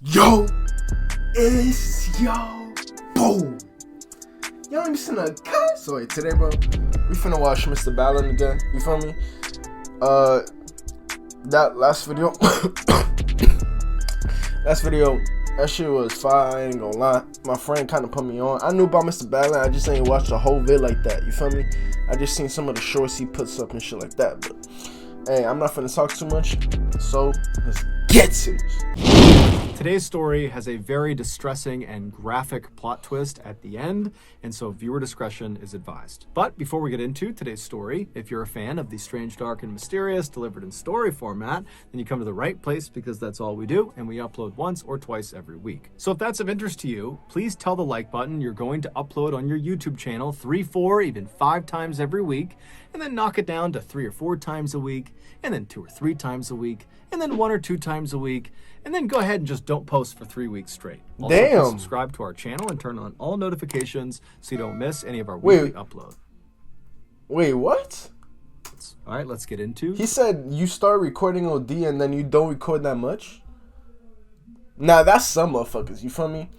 Yo, it's yo, boom. Yo, I'm just in a cut. So wait, today, bro, we finna watch MrBallen again. You feel me? That last video, that shit was fire. I ain't gonna lie. My friend kind of put me on. I knew about MrBallen. I just ain't watched the whole vid like that. You feel me? I just seen some of the shorts he puts up and shit like that. But hey, I'm not finna talk too much. So let's get to this. Today's story has a very distressing and graphic plot twist at the end, and so viewer discretion is advised. But before we get into today's story, if you're a fan of the strange, dark, and mysterious delivered in story format, then you come to the right place because that's all we do, and we upload once or twice every week. So if that's of interest to you, please tell the like button you're going to upload on your YouTube channel 3, 4, even 5 times every week, and then knock it down to 3 or 4 times a week, and then 2 or 3 times a week, and then 1 or 2 times a week, and then go ahead and just don't post for 3 weeks straight. Also, Damn. please subscribe to our channel and turn on all notifications so you don't miss any of our weekly upload. Wait, what? All right, let's get into. He said you start recording OD and then you don't record that much? Nah, that's some motherfuckers. You feel me?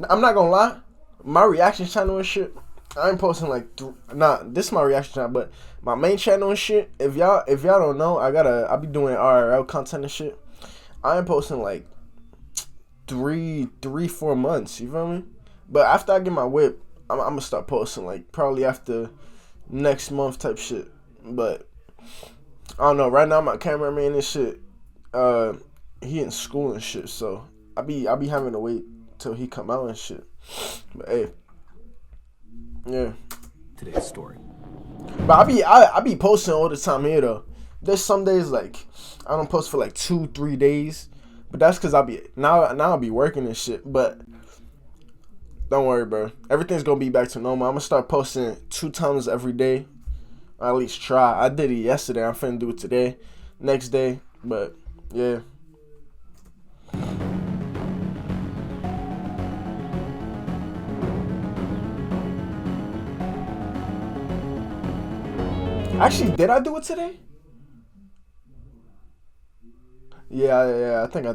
I'm not gonna lie. My reaction channel and shit, I ain't posting like this is my reaction channel, but my main channel and shit, if y'all don't know, I be doing RRL content and shit. I ain't posting like 3-4 months, you feel me? But after I get my whip, I'm gonna start posting like probably after next month type shit. But I don't know, right now my cameraman and shit, he in school and shit, so I be having to wait till he come out and shit. But hey, yeah. Today's story. But I be posting all the time here though. There's some days like I don't post for like 2-3 days, but that's cause I'll be working and shit. But don't worry, bro. Everything's gonna be back to normal. I'm gonna start posting 2 times every day. Or at least try. I did it yesterday. I'm finna do it today, next day. But yeah. Actually, did I do it today? Yeah, I think I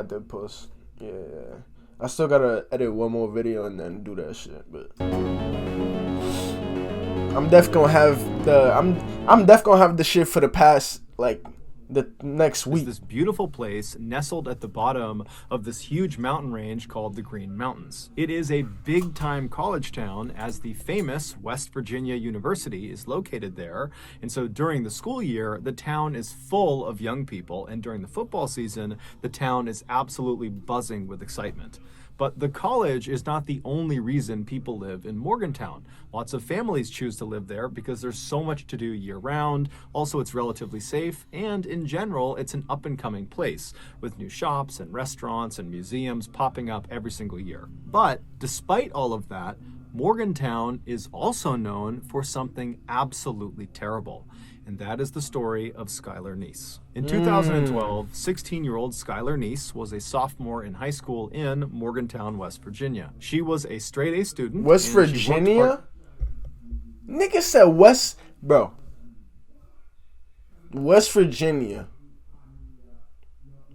did post. Yeah. I still gotta edit one more video and then do that shit, but I'm def gonna have the shit for the past like the next week. This beautiful place nestled at the bottom of this huge mountain range called the Green Mountains. It is a big-time college town, as the famous West Virginia University is located there, and so during the school year the town is full of young people, and during the football season the town is absolutely buzzing with excitement. But the college is not the only reason people live in Morgantown. Lots of families choose to live there because there's so much to do year-round. Also, it's relatively safe, and in general, it's an up-and-coming place with new shops and restaurants and museums popping up every single year. But despite all of that, Morgantown is also known for something absolutely terrible, and that is the story of Skylar Neese. In 2012, 16-year-old Skylar Neese was a sophomore in high school in Morgantown, West Virginia. She was a straight-A student. West Virginia? Nigga said West, bro. West Virginia.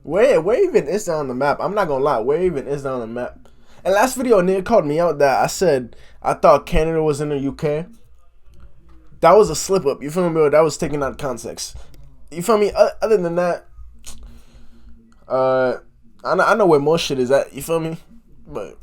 Where even is that on the map? I'm not gonna lie, where even is that on the map? And last video, a nigga called me out that I said I thought Canada was in the UK. That was a slip up. You feel me, bro? That was taken out of context. You feel me? Other than that, I know where most shit is at. You feel me? But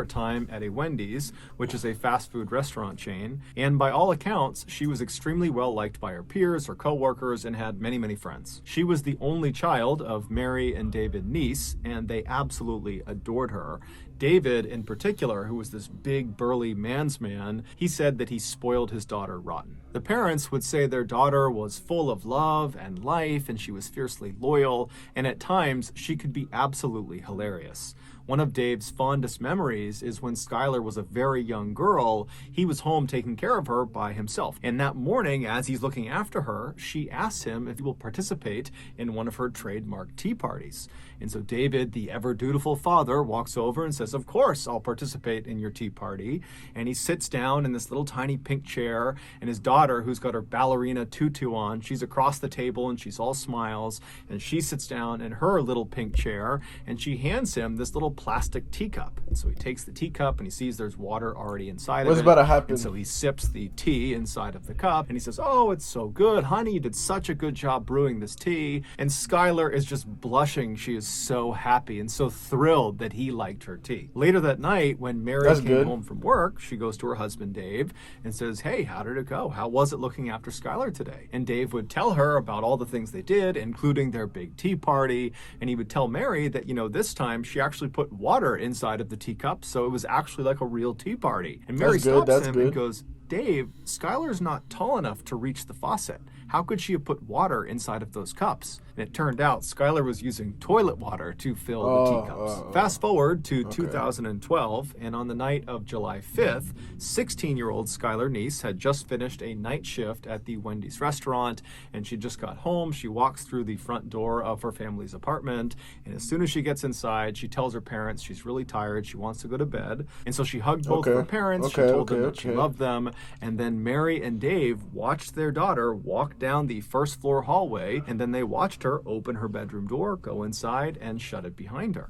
time at a Wendy's, which is a fast food restaurant chain, and by all accounts, she was extremely well liked by her peers, her co-workers, and had many friends. She was the only child of Mary and David Neese, and they absolutely adored her. David, in particular, who was this big, burly man's man, he said that he spoiled his daughter rotten. The parents would say their daughter was full of love and life, and she was fiercely loyal, and at times, she could be absolutely hilarious. One of Dave's fondest memories is when Skylar was a very young girl, he was home taking care of her by himself. And that morning, as he's looking after her, she asked him if he will participate in one of her trademark tea parties. And so David, the ever-dutiful father, walks over and says, "Of course, I'll participate in your tea party." And he sits down in this little tiny pink chair, and his daughter daughter, who's got her ballerina tutu on, she's across the table and she's all smiles, and she sits down in her little pink chair and she hands him this little plastic teacup. And so he takes the teacup and he sees there's water already inside of it. What's about to happen? And so he sips the tea inside of the cup and he says, "Oh, it's so good, honey, you did such a good job brewing this tea." And Skylar is just blushing. She is so happy and so thrilled that he liked her tea. Later that night, when Mary came home from work, she goes to her husband Dave and says, "Hey, how did it go? How was it looking after Skylar today?" And Dave would tell her about all the things they did, including their big tea party. And he would tell Mary that, this time she actually put water inside of the teacup, so it was actually like a real tea party. And Mary stops him and goes, "Dave, Skylar's not tall enough to reach the faucet. How could she have put water inside of those cups?" And it turned out Skylar was using toilet water to fill the teacups. Fast forward to 2012, and on the night of July 5th, 16-year-old Skylar Neese had just finished a night shift at the Wendy's restaurant, and she just got home. She walks through the front door of her family's apartment, and as soon as she gets inside, she tells her parents she's really tired, she wants to go to bed. And so she hugged both of her parents, she told them that she loved them, and then Mary and Dave watched their daughter walk down the first floor hallway, and then they watched her open her bedroom door, go inside, and shut it behind her.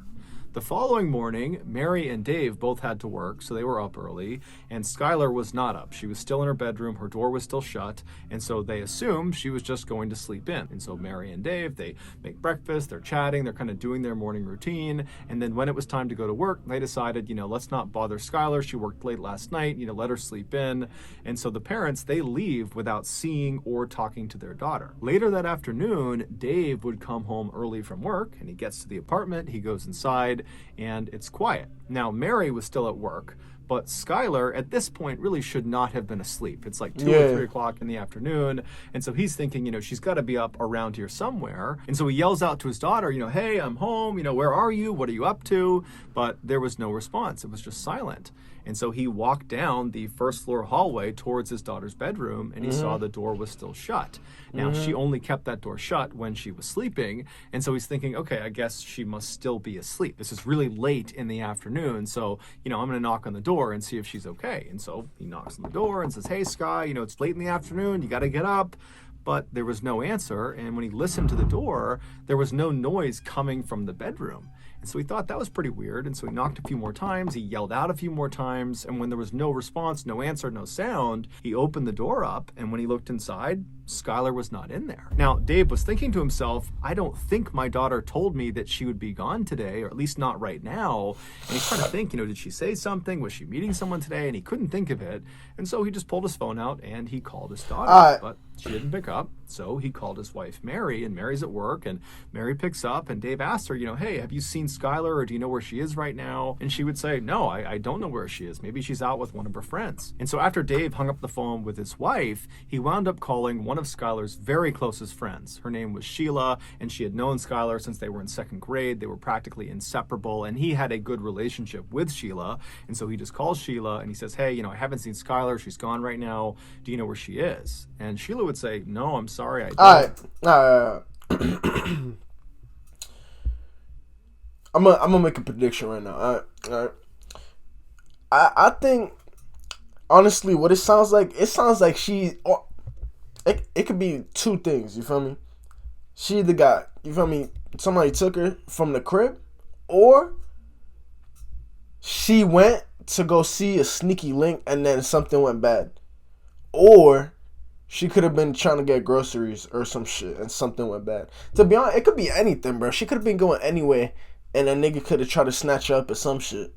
The following morning, Mary and Dave both had to work, so they were up early, and Skylar was not up. She was still in her bedroom, her door was still shut, and so they assumed she was just going to sleep in. And so Mary and Dave, they make breakfast, they're chatting, they're kind of doing their morning routine, and then when it was time to go to work, they decided, let's not bother Skylar. She worked late last night, let her sleep in. And so the parents, they leave without seeing or talking to their daughter. Later that afternoon, Dave would come home early from work, and he gets to the apartment, he goes inside, and it's quiet. Now, Mary was still at work, but Skylar at this point really should not have been asleep. It's like 2 or 3 o'clock in the afternoon. And so he's thinking, she's got to be up around here somewhere. And so he yells out to his daughter, "Hey, I'm home. Where are you? What are you up to?" But there was no response. It was just silent. And so he walked down the first floor hallway towards his daughter's bedroom, and he saw the door was still shut. Now, she only kept that door shut when she was sleeping. And so he's thinking, okay, I guess she must still be asleep. This is really late in the afternoon. So, I'm going to knock on the door and see if she's okay. And so he knocks on the door and says, "Hey, Sky, it's late in the afternoon. You got to get up." But there was no answer. And when he listened to the door, there was no noise coming from the bedroom. And so he thought that was pretty weird. And so he knocked a few more times. He yelled out a few more times. And when there was no response, no answer, no sound, he opened the door up. And when he looked inside, Skylar was not in there. Now, Dave was thinking to himself, I don't think my daughter told me that she would be gone today, or at least not right now. And he's trying to think, did she say something? Was she meeting someone today? And he couldn't think of it. And so he just pulled his phone out and he called his daughter. But she didn't pick up. So he called his wife, Mary, and Mary's at work. And Mary picks up and Dave asks her, "Hey, have you seen Skylar, or do you know where she is right now?" And she would say, "No, I don't know where she is. Maybe she's out with one of her friends." And so after Dave hung up the phone with his wife, he wound up calling one of Skylar's very closest friends. Her name was Sheila, and she had known Skylar since they were in second grade. They were practically inseparable, and he had a good relationship with Sheila. And so he just calls Sheila and he says, "Hey, I haven't seen Skylar. She's gone right now. Do you know where she is?" And Sheila would say, "No, I'm sorry, I don't." All right. I'm gonna make a prediction right now. All right. I think, honestly, what it sounds like she. It could be two things. You feel me? She either got, somebody took her from the crib, or she went to go see a sneaky link and then something went bad, or she could have been trying to get groceries or some shit and something went bad. To be honest, it could be anything, bro. She could have been going anywhere and a nigga could have tried to snatch her up or some shit.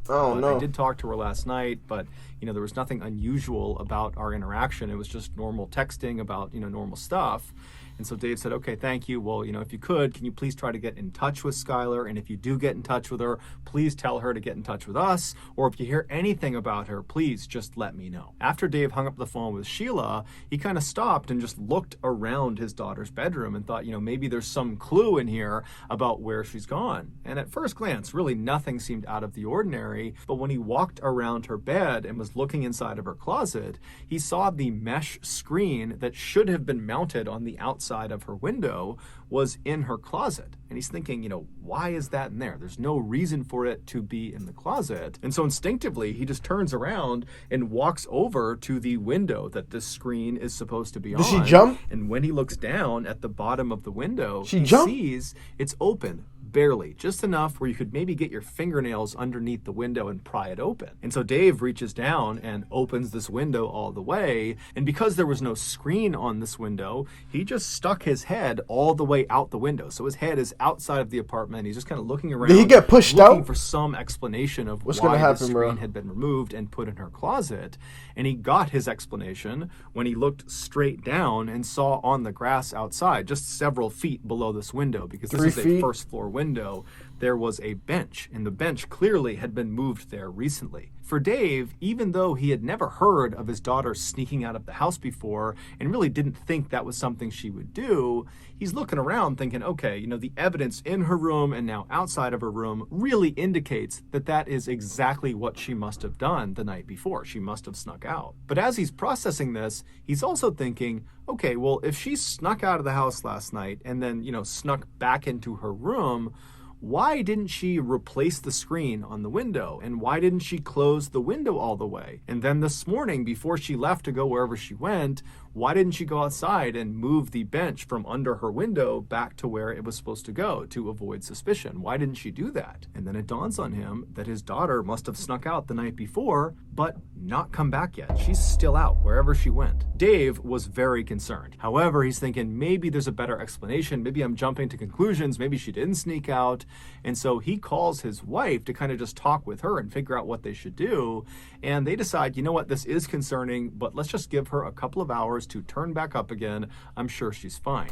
I don't know. I did talk to her last night, but there was nothing unusual about our interaction. It was just normal texting about normal stuff. And so Dave said, "Okay, thank you. Well, if you could, can you please try to get in touch with Skylar? And if you do get in touch with her, please tell her to get in touch with us. Or if you hear anything about her, please just let me know." After Dave hung up the phone with Sheila, he kind of stopped and just looked around his daughter's bedroom and thought, maybe there's some clue in here about where she's gone. And at first glance, really nothing seemed out of the ordinary. But when he walked around her bed and was looking inside of her closet, he saw the mesh screen that should have been mounted on the outside outside of her window was in her closet. And he's thinking, why is that in there? There's no reason for it to be in the closet. And so instinctively, he just turns around and walks over to the window that the screen is supposed to be on. Did she jump? And when he looks down at the bottom of the window, he jumped? sees it's open. Barely, just enough where you could maybe get your fingernails underneath the window and pry it open. And so Dave reaches down and opens this window all the way. And because there was no screen on this window, he just stuck his head all the way out the window. So his head is outside of the apartment. He's just kind of looking around. Did he get pushed looking out? for some explanation of What's why gonna happen, the bro? screen had been removed and put in her closet. And he got his explanation when he looked straight down and saw on the grass outside, just several feet below this window, because this 3 is a feet? first floor window, there was a bench, and the bench clearly had been moved there recently. For Dave, even though he had never heard of his daughter sneaking out of the house before and really didn't think that was something she would do, he's looking around thinking, okay, the evidence in her room and now outside of her room really indicates that that is exactly what she must have done the night before. She must have snuck out. But as he's processing this, he's also thinking, okay, well, if she snuck out of the house last night and then, snuck back into her room, why didn't she replace the screen on the window? And why didn't she close the window all the way? And then this morning, before she left to go wherever she went, why didn't she go outside and move the bench from under her window back to where it was supposed to go to avoid suspicion? Why didn't she do that? And then it dawns on him that his daughter must have snuck out the night before, but not come back yet. She's still out wherever she went. Dave was very concerned. However, he's thinking maybe there's a better explanation. Maybe I'm jumping to conclusions. Maybe she didn't sneak out. And so he calls his wife to kind of just talk with her and figure out what they should do. And they decide, you know what, this is concerning, but let's just give her a couple of hours to turn back up again. I'm sure she's fine.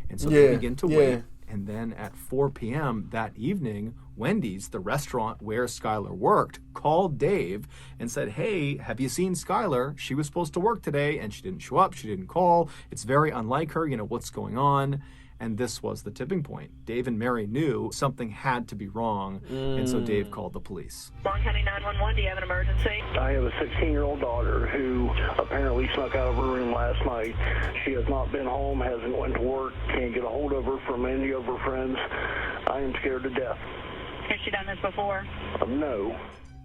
And so they begin to wait. And then at 4 p.m. that evening, Wendy's, the restaurant where Skylar worked, called Dave and said, hey, have you seen Skylar? She was supposed to work today and she didn't show up. She didn't call. It's very unlike her. What's going on? And this was the tipping point. Dave and Mary knew something had to be wrong, and so Dave called the police. Long County 911, do you have an emergency? I have a 16-year-old daughter who apparently snuck out of her room last night. She has not been home, hasn't went to work, can't get a hold of her from any of her friends. I am scared to death. Has she done this before? No.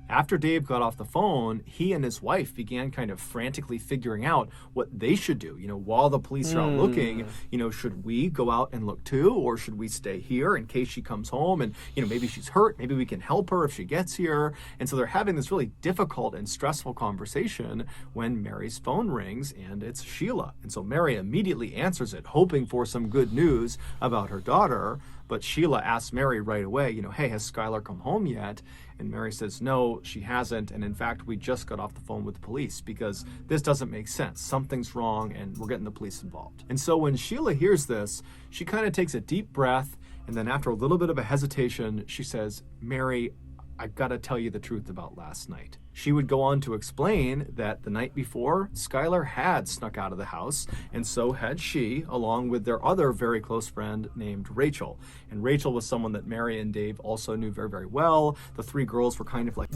After Dave got off the phone, he and his wife began kind of frantically figuring out what they should do. While the police are out looking, should we go out and look too? Or should we stay here in case she comes home and, maybe she's hurt, maybe we can help her if she gets here. And so they're having this really difficult and stressful conversation when Mary's phone rings and it's Sheila. And so Mary immediately answers it, hoping for some good news about her daughter. But Sheila asks Mary right away, hey, has Skylar come home yet? And Mary says, no, she hasn't. And in fact, we just got off the phone with the police because this doesn't make sense. Something's wrong and we're getting the police involved. And so when Sheila hears this, she kind of takes a deep breath. And then after a little bit of a hesitation, she says, Mary, I've got to tell you the truth about last night. She would go on to explain that the night before, Skylar had snuck out of the house, and so had she, along with their other very close friend named Rachel. And Rachel was someone that Mary and Dave also knew very, very well. The three girls were kind of like...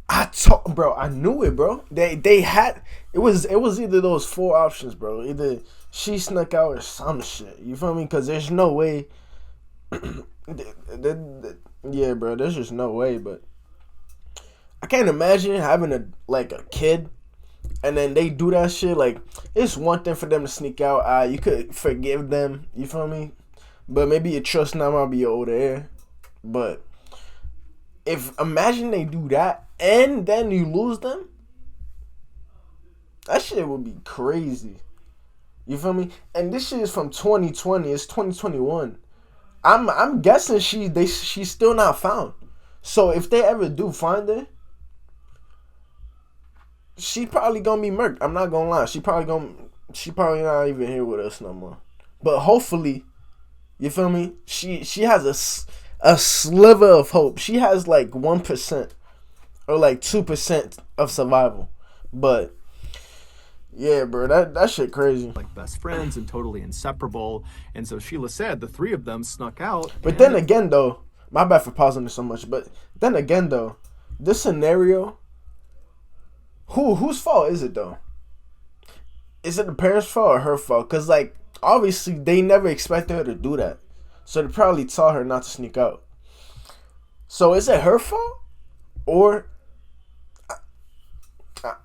I knew it, bro. They had... It was either those 4 options, bro. Either she snuck out or some shit. You feel me? Because there's no way... Yeah, bro, there's just no way, but I can't imagine having a kid and then they do that shit. Like, it's one thing for them to sneak out. You could forgive them, you feel me? But maybe your trust now might be over there. But imagine they do that and then you lose them, that shit would be crazy. You feel me? And this shit is from 2020. It's 2021. I'm guessing she's still not found. So if they ever do find her, she probably gonna be murked. I'm not gonna lie. She probably not even here with us no more. But hopefully, you feel me? She has a sliver of hope. She has like 1% or like 2% of survival. But yeah, bro, that shit crazy. Like best friends and totally inseparable. And so Sheila said the three of them snuck out. But then again, though, my bad for pausing this so much, but then again, though, this scenario, whose fault is it, though? Is it the parents' fault or her fault? Because, like, obviously they never expected her to do that. So they probably taught her not to sneak out. So is it her fault? Or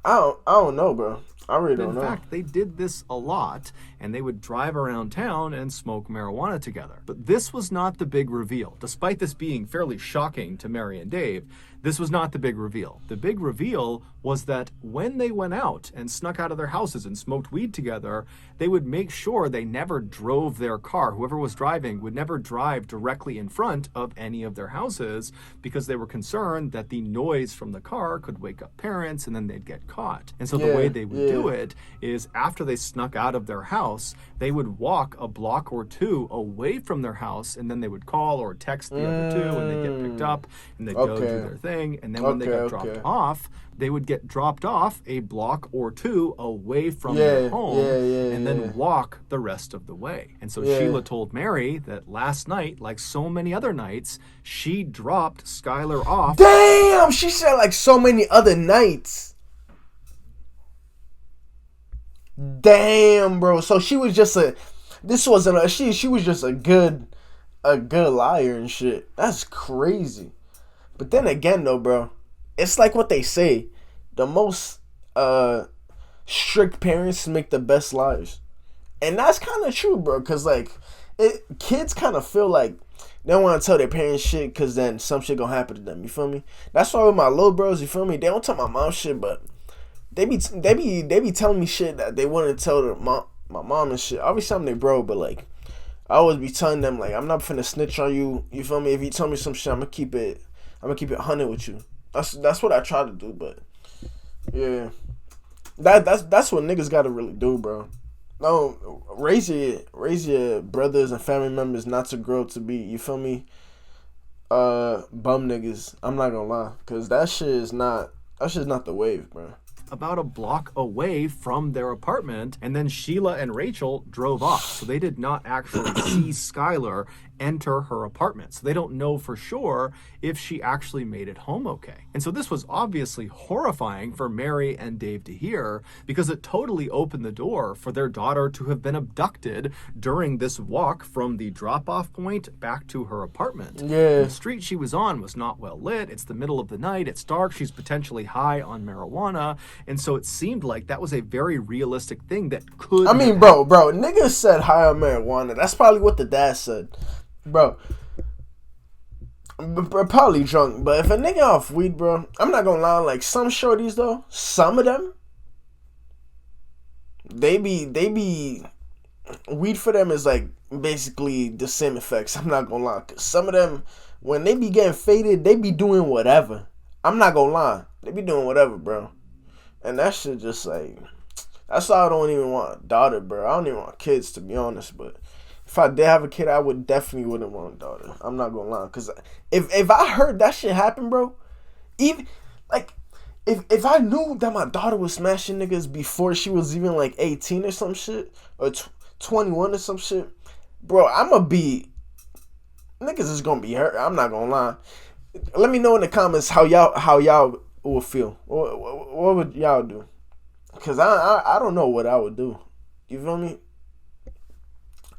I don't know, bro. I really don't know. In fact, they did this a lot, and they would drive around town and smoke marijuana together. But this was not the big reveal. Despite this being fairly shocking to Mary and Dave, this was not the big reveal. The big reveal was that when they went out and snuck out of their houses and smoked weed together, they would make sure they never drove their car. Whoever was driving would never drive directly in front of any of their houses because they were concerned that the noise from the car could wake up parents and then they'd get caught. And so the way they would do it is after they snuck out of their house, they would walk a block or two away from their house, and then they would call or text the other two, and they'd get picked up and they'd go do their thing. And then when they got dropped off, they would get dropped off a block or two away from their home and then walk the rest of the way. And so Sheila told Mary that last night, like so many other nights, she dropped Skylar off. Damn, she said like so many other nights. Damn, bro. So she was just she was just a good liar and shit. That's crazy. But then again though, bro, it's like what they say, the most strict parents make the best liars. And that's kind of true, bro, because like kids kind of feel like they don't want to tell their parents shit because then some shit gonna happen to them, you feel me? That's why with my little bros, you feel me, they don't tell my mom shit, but they be telling me shit that they wouldn't tell my mom and shit. Obviously I'm their bro, but like I always be telling them like I'm not finna snitch on you, you feel me? If you tell me some shit, I'm gonna keep it 100 with you. That's what I try to do, but yeah, that's what niggas gotta really do, bro. No, raise your brothers and family members not to grow to be, you feel me, bum niggas. I'm not gonna lie, cause that shit's not the wave, bro. About a block away from their apartment, and then Sheila and Rachel drove off. So they did not actually see Skylar enter her apartment. So they don't know for sure if she actually made it home okay. And so this was obviously horrifying for Mary and Dave to hear because it totally opened the door for their daughter to have been abducted during this walk from the drop-off point back to her apartment. Yeah. The street she was on was not well lit. It's the middle of the night. It's dark. She's potentially high on marijuana. And so it seemed like that was a very realistic thing that could I mean, bro, niggas said high on marijuana. That's probably what the dad said. Bro, probably drunk, but if a nigga off weed, bro, I'm not gonna lie, like some shorties though, some of them, they be, weed for them is like basically the same effects, I'm not gonna lie, cause some of them, when they be getting faded, they be doing whatever, I'm not gonna lie, they be doing whatever, bro, and that shit just like, that's why I don't even want a daughter, bro, I don't even want kids, to be honest, but if I did have a kid, I definitely wouldn't want a daughter. I'm not gonna lie, cause if I heard that shit happen, bro, even like if I knew that my daughter was smashing niggas before she was even like 18 or some shit, or 21 or some shit, bro, I'ma be, niggas is gonna be hurt. I'm not gonna lie. Let me know in the comments how y'all will feel. What would y'all do? Cause I don't know what I would do. You feel me?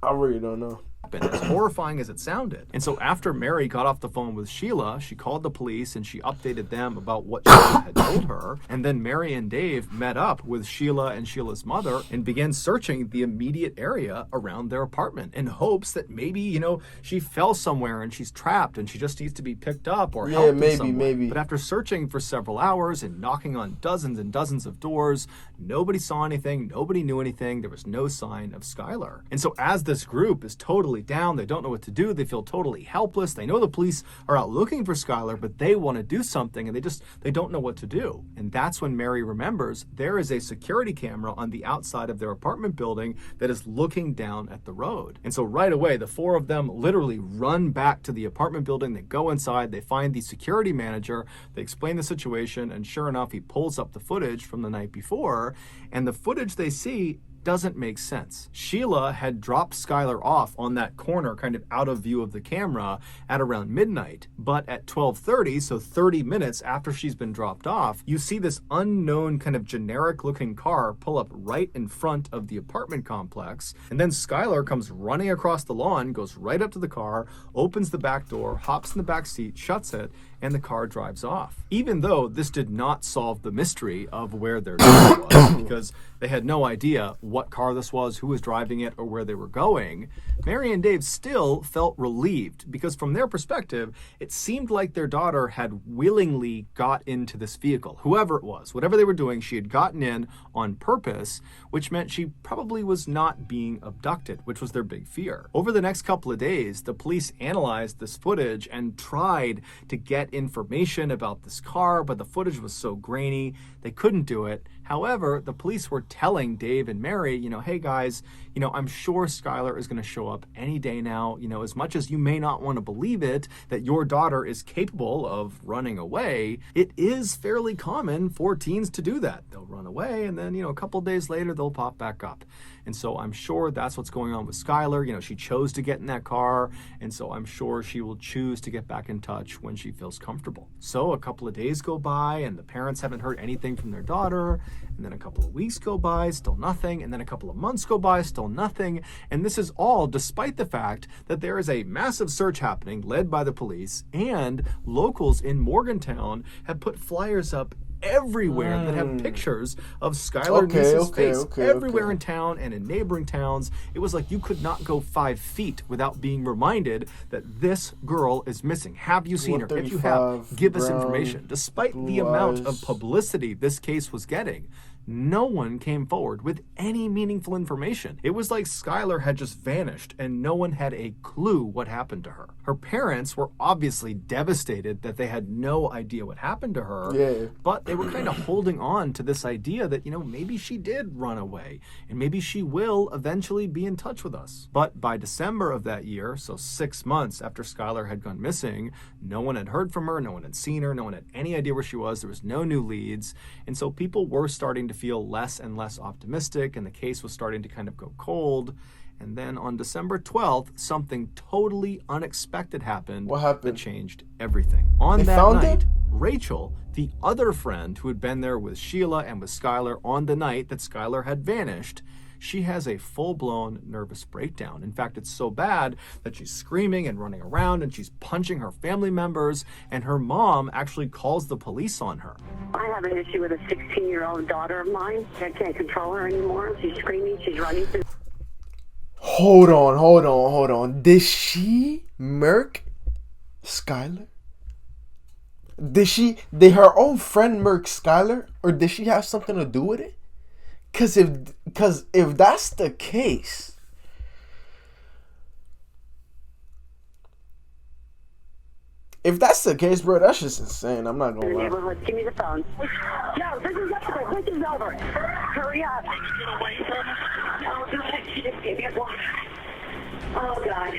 I really don't know. As horrifying as it sounded. And so after Mary got off the phone with Sheila, she called the police and she updated them about what Sheila had told her. And then Mary and Dave met up with Sheila and Sheila's mother and began searching the immediate area around their apartment in hopes that maybe, you know, she fell somewhere and she's trapped and she just needs to be picked up or helped in some way. But after searching for several hours and knocking on dozens and dozens of doors, nobody saw anything, nobody knew anything, there was no sign of Skylar. And so as this group is totally down, they don't know what to do, they feel totally helpless, they know the police are out looking for Skylar, but they want to do something and they don't know what to do. And that's when Mary remembers there is a security camera on the outside of their apartment building that is looking down at the road. And so right away, the four of them literally run back to the apartment building, they go inside, they find the security manager, they explain the situation, and sure enough, he pulls up the footage from the night before, and the footage they see doesn't make sense. Sheila had dropped Skylar off on that corner, kind of out of view of the camera, at around midnight. But at 12:30, so 30 minutes after she's been dropped off, you see this unknown kind of generic looking car pull up right in front of the apartment complex. And then Skylar comes running across the lawn, goes right up to the car, opens the back door, hops in the back seat, shuts it, and the car drives off. Even though this did not solve the mystery of where their daughter was, because they had no idea what car this was, who was driving it, or where they were going, Mary and Dave still felt relieved, because from their perspective, it seemed like their daughter had willingly got into this vehicle. Whoever it was, whatever they were doing, she had gotten in on purpose, which meant she probably was not being abducted, which was their big fear. Over the next couple of days, the police analyzed this footage and tried to get information about this car, but the footage was so grainy, they couldn't do it. However, the police were telling Dave and Mary, hey guys, I'm sure Skylar is going to show up any day now. As much as you may not want to believe it, that your daughter is capable of running away, it is fairly common for teens to do that. They'll run away and then, a couple days later, they'll pop back up. And so I'm sure that's what's going on with Skylar. She chose to get in that car, and so I'm sure she will choose to get back in touch when she feels comfortable. So a couple of days go by, and the parents haven't heard anything from their daughter, and then a couple of weeks go by, still nothing, and then a couple of months go by, still nothing. And this is all despite the fact that there is a massive search happening led by the police, and locals in Morgantown have put flyers up everywhere that have pictures of Skylar Niece's face everywhere in town and in neighboring towns. It was like you could not go 5 feet without being reminded that this girl is missing. Have you seen her? If you have, give us information. Despite the amount of publicity this case was getting, no one came forward with any meaningful information. It was like Skylar had just vanished and no one had a clue what happened to her. Her parents were obviously devastated that they had no idea what happened to her, but they were kind of holding on to this idea that, maybe she did run away and maybe she will eventually be in touch with us. But by December of that year, so 6 months after Skylar had gone missing, no one had heard from her, no one had seen her, no one had any idea where she was, there was no new leads, and so people were starting to feel less and less optimistic, and the case was starting to kind of go cold. And then on December 12th, something totally unexpected happened. What happened? That changed everything. On that night, Rachel, the other friend who had been there with Sheila and with Skylar on the night that Skylar had vanished, she has a full-blown nervous breakdown. In fact, it's so bad that she's screaming and running around and she's punching her family members, and her mom actually calls the police on her. I have an issue with a 16-year-old daughter of mine. I can't control her anymore. She's screaming, she's running through. Hold on. Did she murk Skylar? Did her own friend murk Skylar, or did she have something to do with it? Cause if that's the case, bro, that's just insane. I'm not gonna lie. Neighborhood, give me the phone. No, this is over. This is over. Hurry up. Oh God.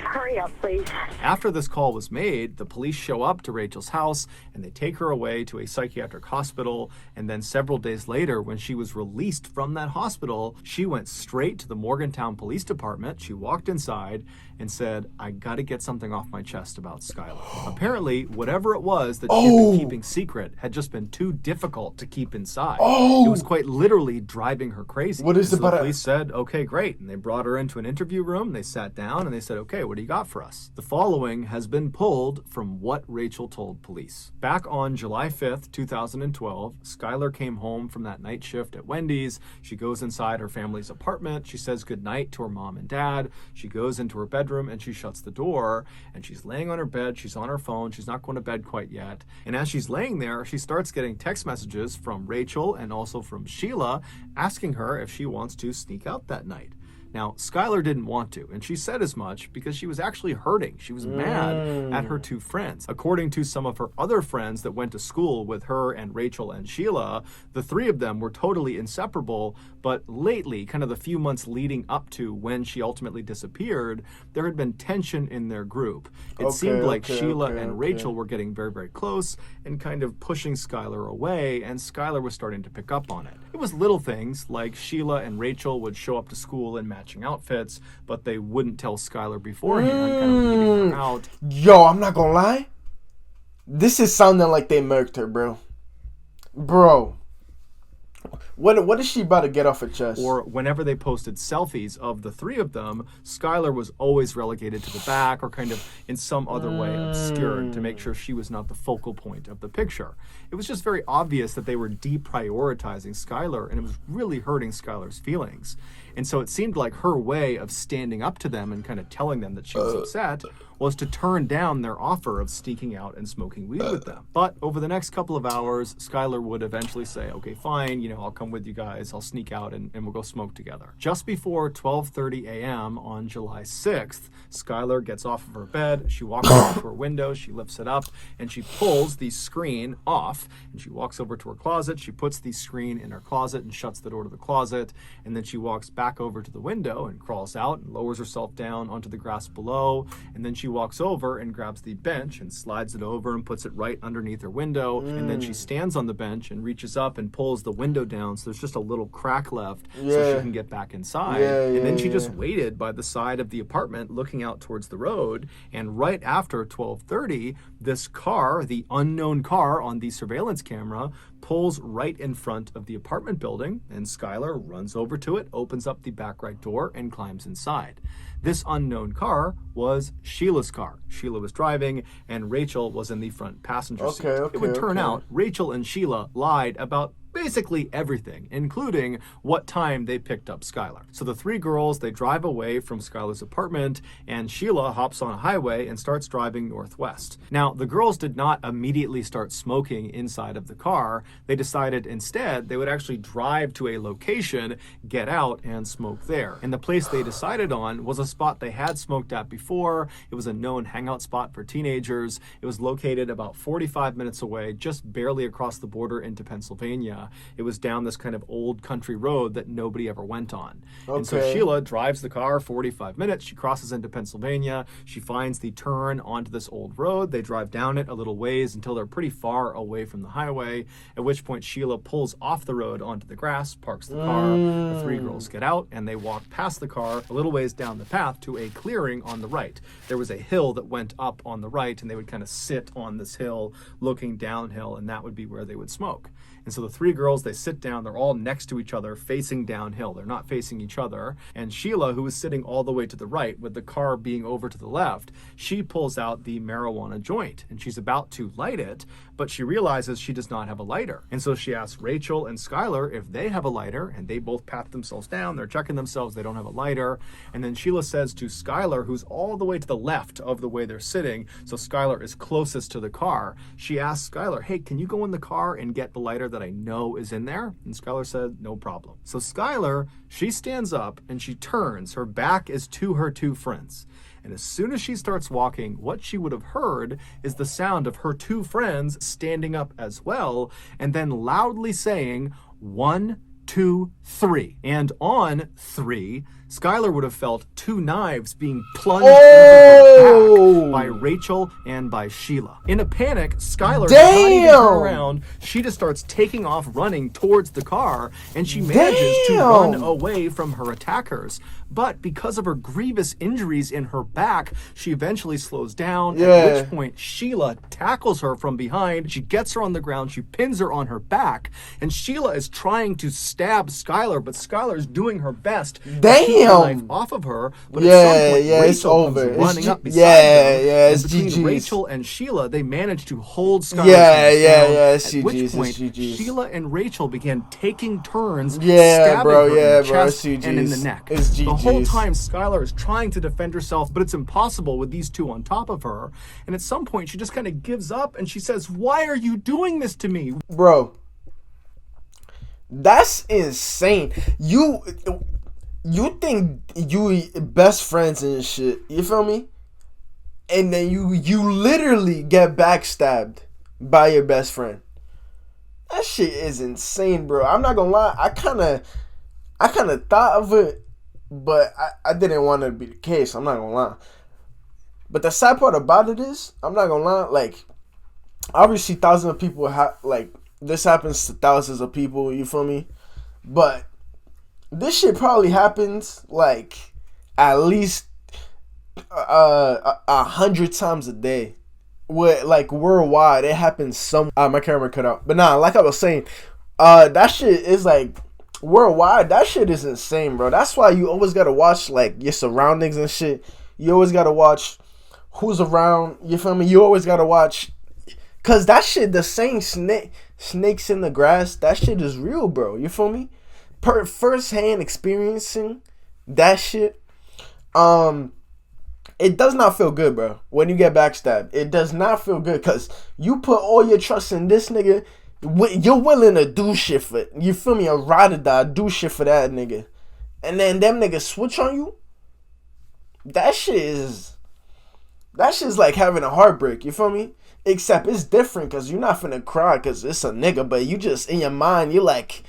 Hurry up, please. After this call was made, the police show up to Rachel's house and they take her away to a psychiatric hospital. And then several days later, when she was released from that hospital, she went straight to the Morgantown Police Department. She walked inside and said, I got to get something off my chest about Skylar. Apparently, whatever it was that she had been keeping secret had just been too difficult to keep inside. It was quite literally driving her crazy. What is so about the police said, okay, great. And they brought her into an interview room. They sat down and they said, okay, what do you got for us? The following has been pulled from what Rachel told police. Back on July 5th, 2012, Skylar came home from that night shift at Wendy's. She goes inside her family's apartment. She says goodnight to her mom and dad. She goes into her bedroom and she shuts the door, and she's laying on her bed. She's on her phone. She's not going to bed quite yet. And as she's laying there, she starts getting text messages from Rachel and also from Sheila asking her if she wants to sneak out that night. Now, Skylar didn't want to, and she said as much because she was actually hurting. She was mad at her two friends. According to some of her other friends that went to school with her and Rachel and Sheila, the three of them were totally inseparable, but lately, kind of the few months leading up to when she ultimately disappeared, there had been tension in their group. It seemed like Sheila and Rachel were getting very, very close and kind of pushing Skylar away, and Skylar was starting to pick up on it. It was little things like Sheila and Rachel would show up to school in matching outfits, but they wouldn't tell Skylar beforehand, kind of leaving her out. Yo, I'm not gonna lie. This is sounding like they murked her, bro. Bro. What is she about to get off her chest? Or whenever they posted selfies of the three of them, Skylar was always relegated to the back or kind of in some other way obscured to make sure she was not the focal point of the picture. It was just very obvious that they were deprioritizing Skylar, and it was really hurting Skylar's feelings. And so it seemed like her way of standing up to them and kind of telling them that she was upset was to turn down their offer of sneaking out and smoking weed with them. But over the next couple of hours, Skylar would eventually say, okay, fine, you know, I'll come with you guys, I'll sneak out and we'll go smoke together. Just before 12:30 a.m. on July 6th, Skylar gets off of her bed, she walks over to her window, she lifts it up, and she pulls the screen off, and she walks over to her closet, she puts the screen in her closet and shuts the door to the closet, and then she walks back over to the window and crawls out and lowers herself down onto the grass below, and then she walks over and grabs the bench and slides it over and puts it right underneath her window, and then she stands on the bench and reaches up and pulls the window down so there's just a little crack left so she can get back inside. And then she just waited by the side of the apartment looking out towards the road, and right after 12:30, this car, the unknown car on the surveillance camera, pulls right in front of the apartment building, and Skylar runs over to it, opens up the back right door, and climbs inside. This unknown car was Sheila's car. Sheila was driving, and Rachel was in the front passenger seat. It would turn out Rachel and Sheila lied about basically everything, including what time they picked up Skylar. So the three girls, they drive away from Skylar's apartment, and Sheila hops on a highway and starts driving northwest. Now, the girls did not immediately start smoking inside of the car. They decided instead they would actually drive to a location, get out, and smoke there. And the place they decided on was a spot they had smoked at before. It was a known hangout spot for teenagers. It was located about 45 minutes away, just barely across the border into Pennsylvania. It was down this kind of old country road that nobody ever went on. And so Sheila drives the car 45 minutes. She crosses into Pennsylvania. She finds the turn onto this old road. They drive down it a little ways until they're pretty far away from the highway, at which point Sheila pulls off the road onto the grass, parks the car. The three girls get out, and they walk past the car a little ways down the path to a clearing on the right. There was a hill that went up on the right, and they would kind of sit on this hill looking downhill, and that would be where they would smoke. And so the three girls, they sit down, they're all next to each other, facing downhill. They're not facing each other. And Sheila, who was sitting all the way to the right with the car being over to the left, she pulls out the marijuana joint and she's about to light it, but she realizes she does not have a lighter. And so she asks Rachel and Skylar if they have a lighter, and they both pat themselves down. They're checking themselves. They don't have a lighter. And then Sheila says to Skylar, who's all the way to the left of the way they're sitting, so Skylar is closest to the car, she asks Skylar, hey, can you go in the car and get the lighter that I know is in there? And Skylar said, no problem. So Skylar, she stands up and she turns. Her back is to her two friends. And as soon as she starts walking, what she would have heard is the sound of her two friends standing up as well, and then loudly saying, 1, 2, 3. And on 3, Skylar would have felt two knives being plunged into her back by Rachel and by Sheila. In a panic, Skylar does not even turn around. She just starts taking off running towards the car, and she manages to run away from her attackers. But because of her grievous injuries in her back, she eventually slows down, at which point Sheila tackles her from behind. She gets her on the ground, she pins her on her back, and Sheila is trying to stab Skylar, but Skylar's doing her best to keep the knife off of her. But at some point, Rachel comes running up beside them, and between Rachel and Sheila, they manage to hold Skylar's down, at which point Sheila and Rachel began taking turns stabbing her in the chest and in the neck. The whole time, Skylar is trying to defend herself, but it's impossible with these two on top of her. And at some point, she just kind of gives up and she says, why are you doing this to me? Bro, that's insane. you think you best friends and shit, you feel me? And then you literally get backstabbed by your best friend. That shit is insane, bro. I'm not gonna lie. I kind of thought of it, but I didn't want it to be the case. I'm not gonna lie. But the sad part about it is, I'm not gonna lie. Like, obviously, thousands of people this happens to thousands of people. You feel me? But this shit probably happens like at least 100 times a day. Like worldwide, it happens some. My camera cut out, but nah, like I was saying, that shit is like worldwide. That shit is insane, bro. That's why you always gotta watch like your surroundings and shit. You always gotta watch who's around. You feel me? You always gotta watch, cause that shit, the same snakes in the grass. That shit is real, bro. You feel me? First hand experiencing that shit. It does not feel good, bro, when you get backstabbed. It does not feel good, because you put all your trust in this nigga. You're willing to do shit for it. You feel me? A ride or die, do shit for that nigga. And then them niggas switch on you. That shit's like having a heartbreak. You feel me? Except it's different, because you're not finna cry because it's a nigga. But you just, in your mind, you're like,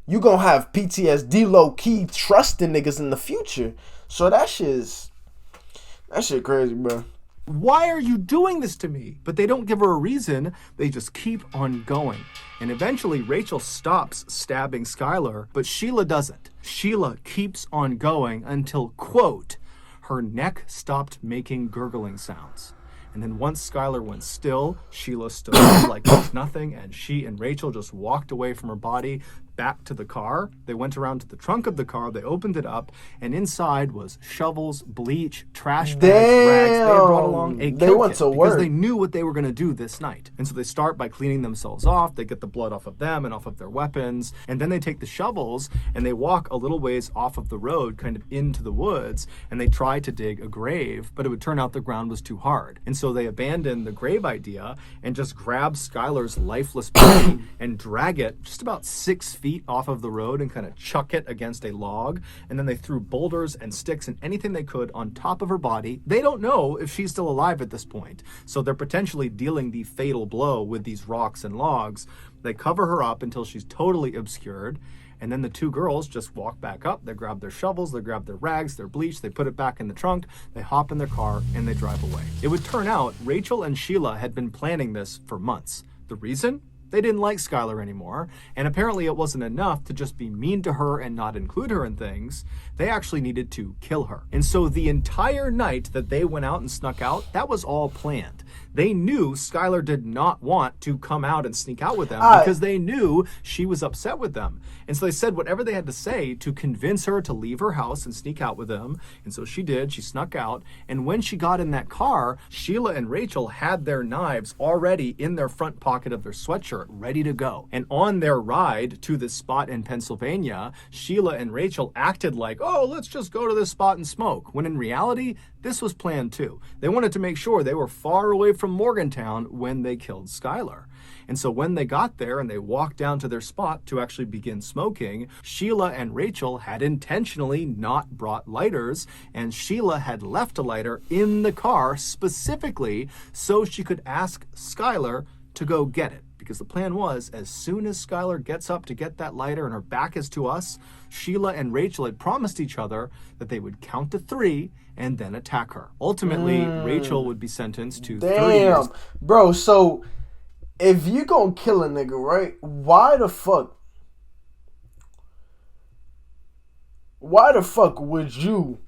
you gonna have PTSD low-key trusting niggas in the future. So that shit crazy, bro. Why are you doing this to me? But they don't give her a reason. They just keep on going. And eventually, Rachel stops stabbing Skylar, but Sheila doesn't. Sheila keeps on going until, quote, her neck stopped making gurgling sounds. And then once Skylar went still, Sheila stood up like it was nothing, and she and Rachel just walked away from her body back to the car. They went around to the trunk of the car, they opened it up, and inside was shovels, bleach, trash bags, rags. They had brought along a kill kit because they knew what they were going to do this night. And so they start by cleaning themselves off. They get the blood off of them and off of their weapons, and then they take the shovels and they walk a little ways off of the road, kind of into the woods, and they try to dig a grave, but it would turn out the ground was too hard. And so they abandon the grave idea and just grab Skylar's lifeless body and drag it just about 6 feet off of the road and kind of chuck it against a log. And then they threw boulders and sticks and anything they could on top of her body. They don't know if she's still alive at this point, so they're potentially dealing the fatal blow with these rocks and logs. They cover her up until she's totally obscured, and then the two girls just walk back up. They grab their shovels, they grab their rags, their bleach, they put it back in the trunk, they hop in their car, and they drive away. It would turn out Rachel and Sheila had been planning this for months. The reason? They didn't like Skylar anymore, and apparently it wasn't enough to just be mean to her and not include her in things. They actually needed to kill her. And so the entire night that they went out and snuck out, that was all planned. They knew Skylar did not want to come out and sneak out with them because they knew she was upset with them. And so they said whatever they had to say to convince her to leave her house and sneak out with them. And so she did. She snuck out. And when she got in that car, Sheila and Rachel had their knives already in their front pocket of their sweatshirt, ready to go. And on their ride to this spot in Pennsylvania, Sheila and Rachel acted like, oh, let's just go to this spot and smoke. When in reality, this was planned too. They wanted to make sure they were far away from Morgantown when they killed Skylar. And so when they got there and they walked down to their spot to actually begin smoking, Sheila and Rachel had intentionally not brought lighters, and Sheila had left a lighter in the car specifically so she could ask Skylar to go get it. Because the plan was, as soon as Skylar gets up to get that lighter and her back is to us, Sheila and Rachel had promised each other that they would count to 3 and then attack her. Ultimately, Rachel would be sentenced to 30 years. Bro, so if you gonna kill a nigga, right, why the fuck would you,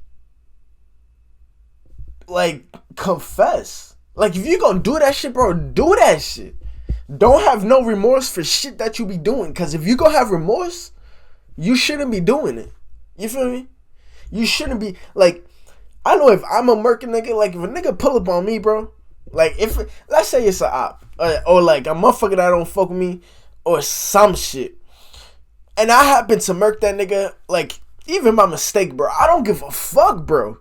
like, confess? Like, if you gonna do that shit, bro, do that shit. Don't have no remorse for shit that you be doing. Because if you gonna have remorse, you shouldn't be doing it. You feel me? You shouldn't be, like, I know if I'm a murking nigga, like, if a nigga pull up on me, bro, like, if, let's say it's a op, or like, a motherfucker that don't fuck with me, or some shit, and I happen to murk that nigga, like, even by mistake, bro, I don't give a fuck, bro.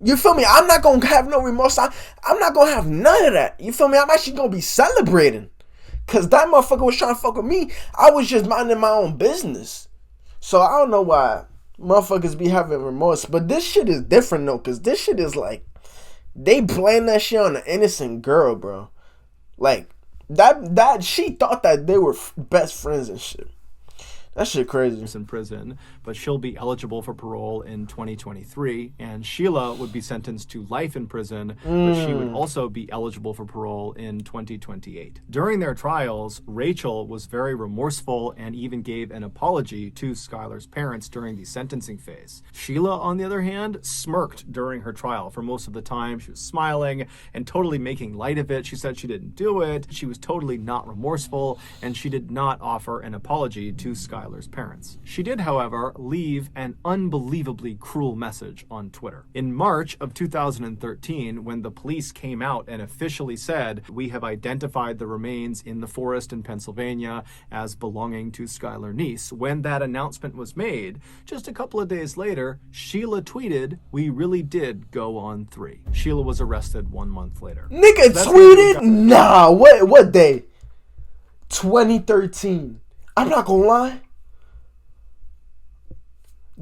You feel me? I'm not gonna have no remorse. I'm not gonna have none of that. You feel me? I'm actually gonna be celebrating. Because that motherfucker was trying to fuck with me. I was just minding my own business. So I don't know why motherfuckers be having remorse. But this shit is different though, cause this shit is like they playing that shit on an innocent girl, bro. Like that she thought that they were best friends and shit. That shit crazy. In prison, but she'll be eligible for parole in 2023, and Sheila would be sentenced to life in prison, but she would also be eligible for parole in 2028. During their trials, Rachel was very remorseful and even gave an apology to Skylar's parents during the sentencing phase. Sheila, on the other hand, smirked during her trial. For most of the time, she was smiling and totally making light of it. She said she didn't do it. She was totally not remorseful, and she did not offer an apology to Skylar's parents. She did, however, leave an unbelievably cruel message on Twitter. In March of 2013, when the police came out and officially said, "We have identified the remains in the forest in Pennsylvania as belonging to Skylar Neese," when that announcement was made, just a couple of days later, Sheila tweeted, "We really did go on 3." Sheila was arrested 1 month later. Nigga tweeted? Nah, what day? 2013. I'm not gonna lie.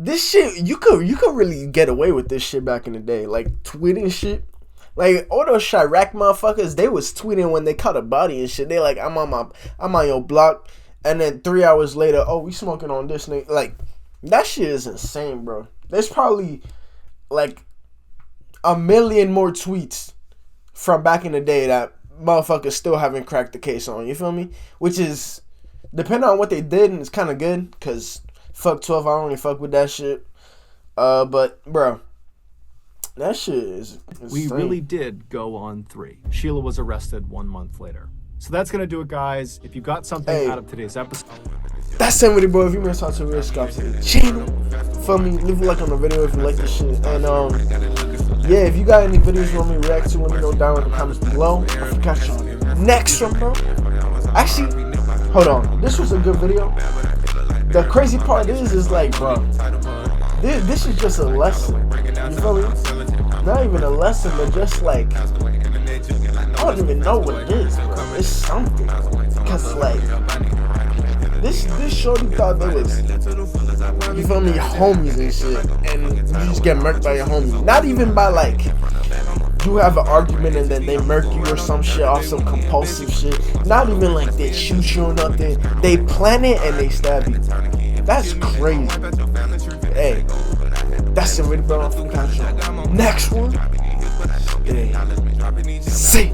This shit, you could really get away with this shit back in the day, like tweeting shit. Like all those Chirac motherfuckers, they was tweeting when they caught a body and shit. They like, I'm on your block, and then 3 hours later, oh, we smoking on this nigga. Like that shit is insane, bro. There's probably like a million more tweets from back in the day that motherfuckers still haven't cracked the case on. You feel me? Which is, depending on what they did, and it's kind of good, cause fuck 12, I don't really fuck with that shit. But bro, that shit is insane. We really did go on 3. Sheila was arrested 1 month later. So that's gonna do it, guys. If you got something out of today's episode, that's it with it, bro. If you missed out to real subscribe to the channel. Feel me? Leave a like on the video if you like this shit. And yeah, if you got any videos you want me to react to, let me know down in the comments below. I'll catch you on the next one, bro. Actually, hold on. This was a good video. The crazy part is like, bro, this is just a lesson. You feel me? Not even a lesson, but just like, I don't even know what it is, bro. It's something. Cause like, this shorty thought they was, you feel me, homies and shit, and you just get murked by your homie. Not even by like, you have an argument and then they murk you or some shit off some compulsive shit. Not even like they shoot you or nothing. They plan it and they stab you. That's crazy. Hey, that's it, really, bro. Next one. Hey. See.